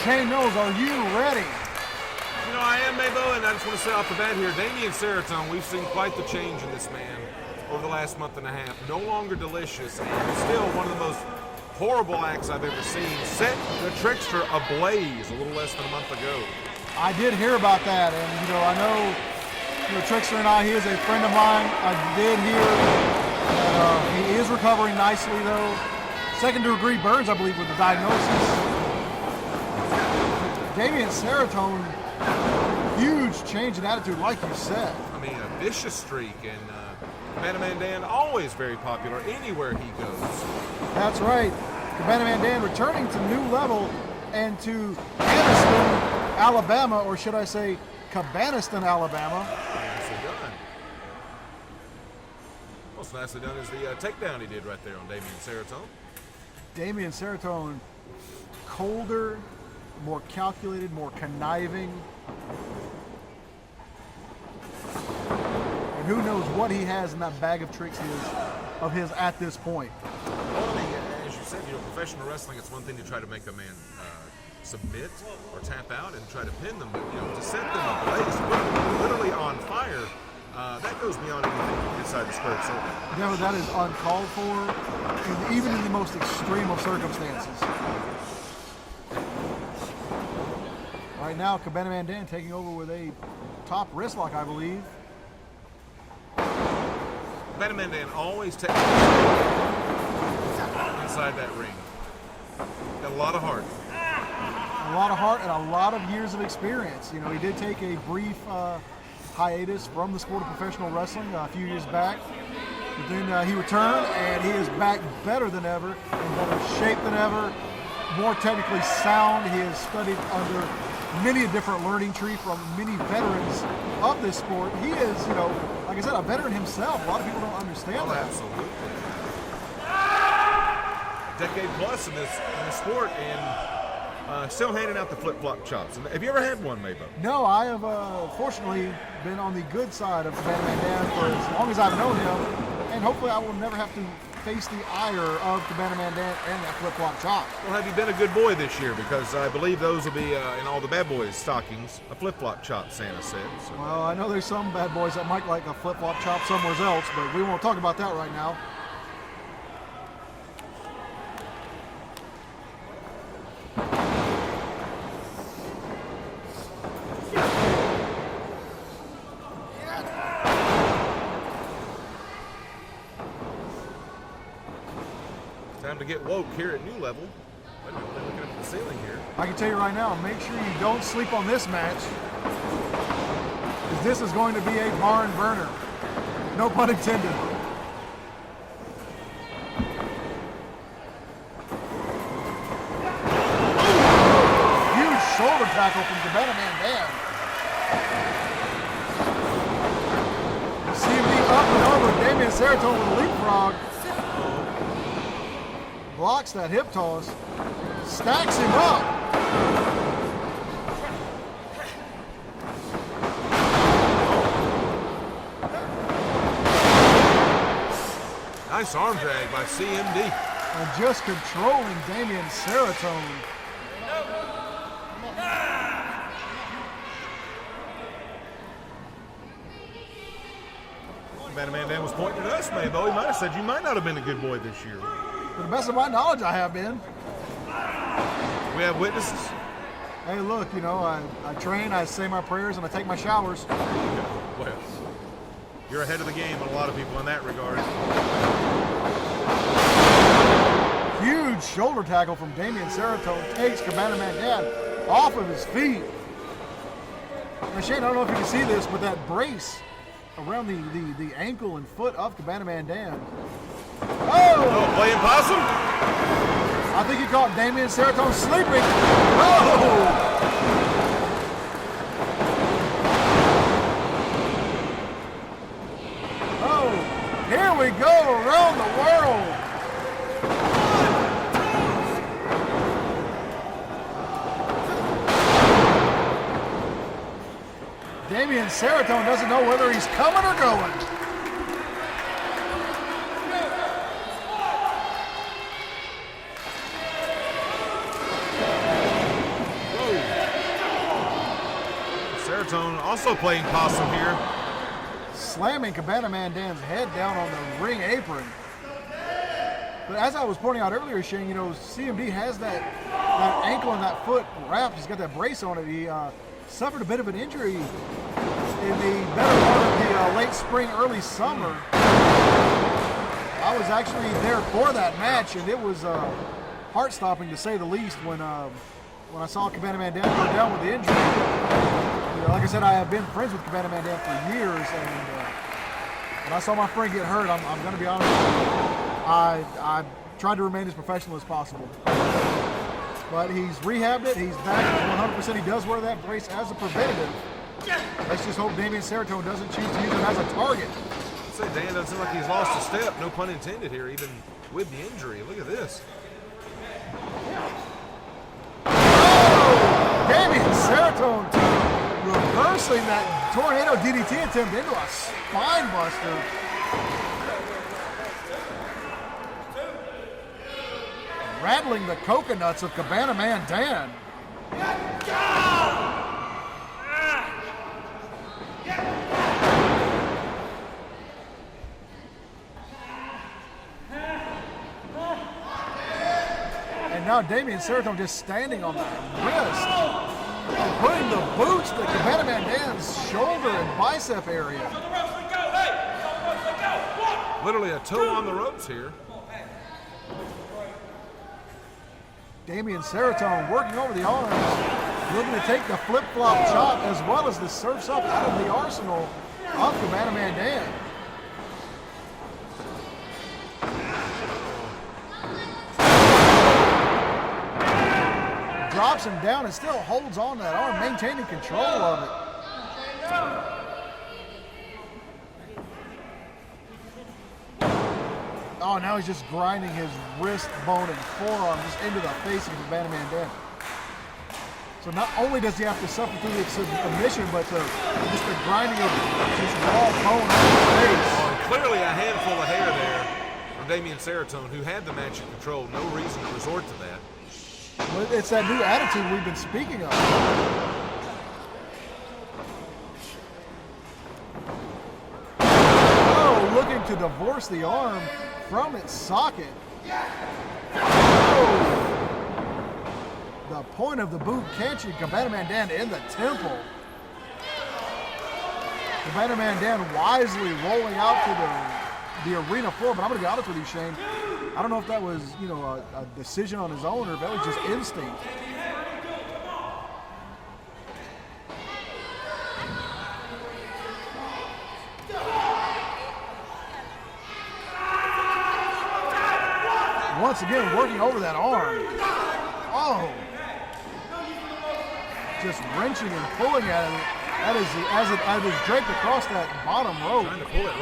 Shane Knowles, are you ready? You know, I am, Mabo, and I just want to say off the bat here, Dameon Ceretone, we've seen quite the change in this man over the last month and a half. No longer delicious, and still one of the most horrible acts I've ever seen. Set the Trickster ablaze a little less than a month ago. I did hear about that, and I know Trickster and he is a friend of mine. I did hear that he is recovering nicely, though. Second-degree burns, I believe, with the diagnosis. Dameon Ceretone, huge change in attitude, like you said. I mean, a vicious streak, and Cabana Man Dan always very popular anywhere he goes. That's right. Cabana Man Dan returning to new level and to Cabaniston, Alabama, or should I say Cabaniston, Alabama. Nicely done. Most nicely done is the takedown he did right there on Dameon Ceretone. Dameon Ceretone, colder, more calculated, more conniving. And who knows what he has in that bag of tricks of his at this point. Well, I mean, as you said, professional wrestling, it's one thing to try to make a man submit or tap out and try to pin them, but to set them ablaze, literally on fire, that goes beyond anything inside the squared circle. No, that is uncalled for, even in the most extreme of circumstances. Right now, Cabana Man Dan taking over with a top wrist lock, I believe. Cabana Man Dan always takes inside that ring. Got a lot of heart. A lot of heart and a lot of years of experience. He did take a brief hiatus from the sport of professional wrestling a few years back. But then he returned, and he is back better than ever, in better shape than ever, more technically sound. He has studied under many a different learning tree from many veterans of this sport. He is, like I said, a veteran himself. A lot of people don't understand that. Absolutely. Decade plus in this sport, and still handing out the flip-flop chops. Have you ever had one, Mabo? No, I have fortunately been on the good side of Cabana Man Dan for as long as I've known him, and hopefully I will never have to face the ire of Cabana Man Dan and that flip-flop chop. Well, have you been a good boy this year? Because I believe those will be in all the bad boys' stockings. A flip-flop chop, Santa said. So. Well, I know there's some bad boys that might like a flip-flop chop somewhere else, but we won't talk about that right now. Time to get woke here at New Level. Wait a minute, they're looking up at the ceiling here. I can tell you right now, make sure you don't sleep on this match, because this is going to be a barn burner. No pun intended. Huge shoulder tackle from Cabana Man Dan. CMD up and over, Dameon Ceretone with a leapfrog. Blocks that hip toss, stacks him up. Nice arm drag by CMD. And just controlling Dameon Ceretone. Cabana Man Dan was pointing at us, Mabo. He might have said you might not have been a good boy this year. To the best of my knowledge, I have been. We have witnesses. Hey, look, I train, I say my prayers, and I take my showers. Well, you're ahead of the game on a lot of people in that regard. Huge shoulder tackle from Dameon Ceretone takes Cabana Man Dan off of his feet. Now, Shane, I don't know if you can see this, but that brace around the ankle and foot of Cabana Man Dan. Oh, playing possum? I think he caught Dameon Ceretone sleeping. Oh! Oh, here we go around the world. Dameon Ceretone doesn't know whether he's coming or going. Ceretone also playing possum here. Slamming Cabana Man Dan's head down on the ring apron. But as I was pointing out earlier, Shane, you know, CMD has that ankle and that foot wrapped. He's got that brace on it. He suffered a bit of an injury in the better part of the late spring, early summer. I was actually there for that match, and it was heart-stopping to say the least when I saw Cabana Man Dan go down with the injury. You know, like I said, I have been friends with Cabana Man Dan for years, and when I saw my friend get hurt, I'm going to be honest with you, I tried to remain as professional as possible. But he's rehabbed it, he's back 100%. He does wear that brace as a preventative. Let's just hope Dameon Ceretone doesn't choose to use him as a target. I'd say Dan doesn't seem like he's lost a step, no pun intended here, even with the injury. Look at this. Dameon Ceretone reversing that tornado DDT attempt into a spine buster. Rattling the coconuts of Cabana Man Dan. And now Dameon Ceretone just standing on that wrist and putting the boots to Cabana Man Dan's shoulder and bicep area. Literally a toe on the ropes here. Dameon Ceretone working over the arms, looking to take the flip-flop chop as well as the surfs up out of the arsenal of Cabana Man Dan. Drops him down and still holds on to that arm, maintaining control of it. Oh, now he's just grinding his wrist bone and forearm just into the face of Cabana Man Dan. So not only does he have to suffer through the submission, but just the grinding of just raw bone on his face. Oh, clearly a handful of hair there from Dameon Ceretone, who had the match in control. No reason to resort to that. Well, it's that new attitude we've been speaking of. Oh, looking to divorce the arm from its socket. Oh. The point of the boot catching Cabana Man Dan in the temple. Cabana Man Dan wisely rolling out to the arena floor, but I'm going to be honest with you, Shane. I don't know if that was, you know, a decision on his own or if that was just instinct. Once again, working over that arm. Oh. Just wrenching and pulling at it as it is draped across that bottom rope. Trying to pull it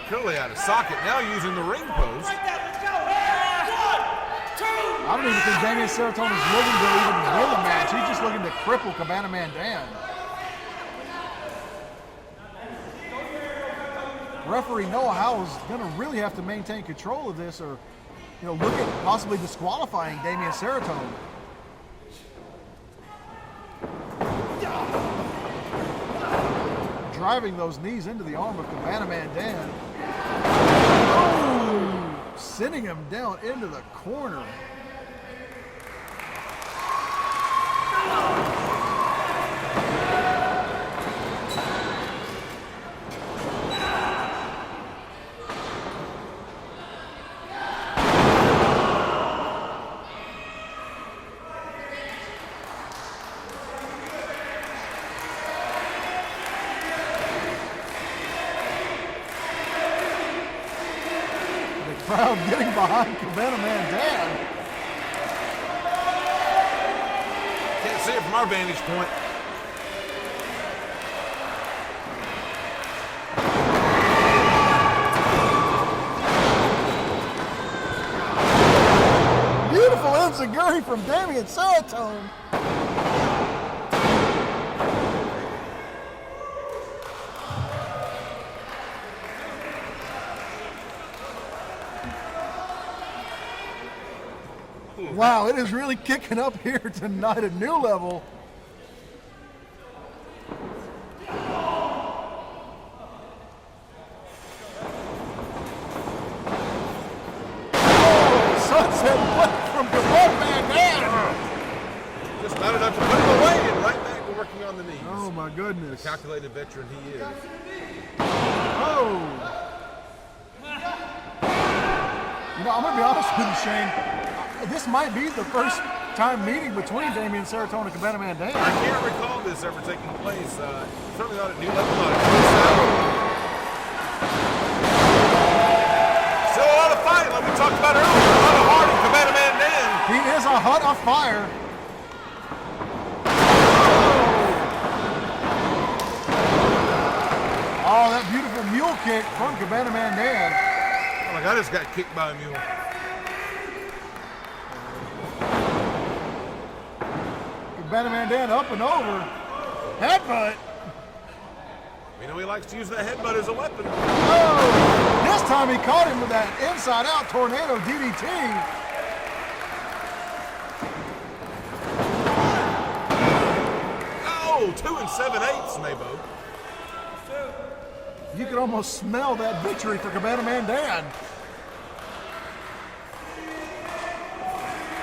clearly out of socket. Now using the ring post. I don't even think Dameon Ceretone is looking to even win the match. He's just looking to cripple Cabana Man Dan. Referee Noah Howe is going to really have to maintain control of this, or look at possibly disqualifying Dameon Ceretone. Driving those knees into the arm of Cabana Man Dan. Oh, sending him down into the corner. Crowd getting behind Cabana Man Dan. Can't see it from our vantage point. Beautiful enziguri from Dameon Ceretone. Wow, it is really kicking up here tonight, a new level. head whip from Cabana Man Dan. Just not enough to put him away, and right back to working on the knees. Oh my goodness. Calculated veteran he is. Oh. You know, I'm going to be honest with you, Shane. This might be the first time meeting between Dameon Ceretone and Cabana Man Dan. I can't recall this ever taking place. Certainly not at New Level, not at New South. Still a lot of fight, like we talked about earlier. A lot of heart in Cabana Man Dan. He is a hut of fire. Oh, that beautiful mule kick from Cabana Man Dan. Oh, like I just got kicked by a mule. Cabana Man Dan up and over. Headbutt. We know he likes to use that headbutt as a weapon. Oh! This time he caught him with that inside-out tornado DDT. Oh, 2 7/8, Mabo. You could almost smell that victory for Cabana Man Dan.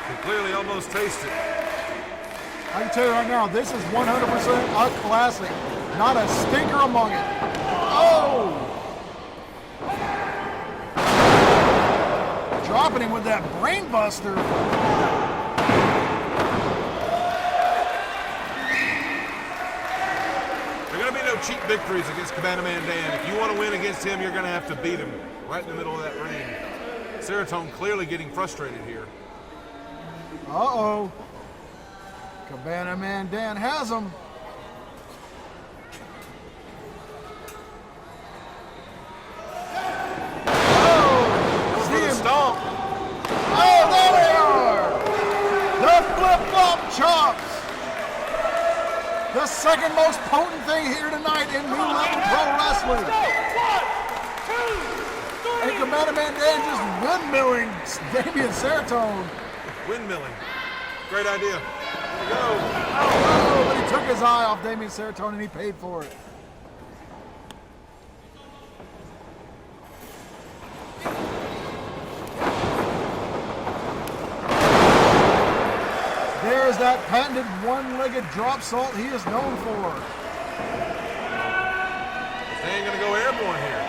Can clearly almost taste it. I can tell you right now, this is 100% a classic. Not a stinker among it. Oh! Dropping him with that brain buster. There are going to be no cheap victories against Cabana Man Dan. If you want to win against him, you're going to have to beat him right in the middle of that ring. Ceretone clearly getting frustrated here. Uh-oh. Cabana Man Dan has him. Oh! For the stomp. Oh, there they are! The flip-flop chops! The second most potent thing here tonight in New Level Pro Wrestling. And Cabana Man Dan just windmilling Dameon Ceretone. Windmilling. Great idea. There we go. Oh, but he took his eye off Dameon Ceretone and he paid for it. There's that patented one-legged drop salt he is known for. They ain't going to go airborne here.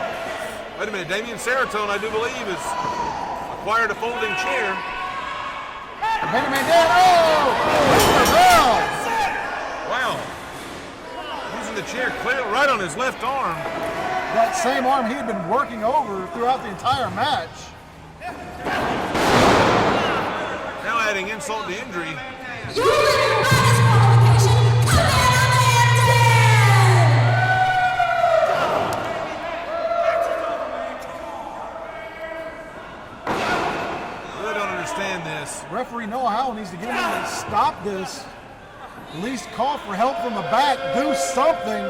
Wait a minute. Dameon Ceretone, I do believe, has acquired a folding chair. Cabana Man Dan, oh! Wow. Using the chair clear right on his left arm. That same arm he had been working over throughout the entire match. Now adding insult to injury. Your winner by disqualification, Cabana Man Dan! I really don't understand this. Referee Noah Howell needs to get in there and stop this. At least call for help from the back. Do something.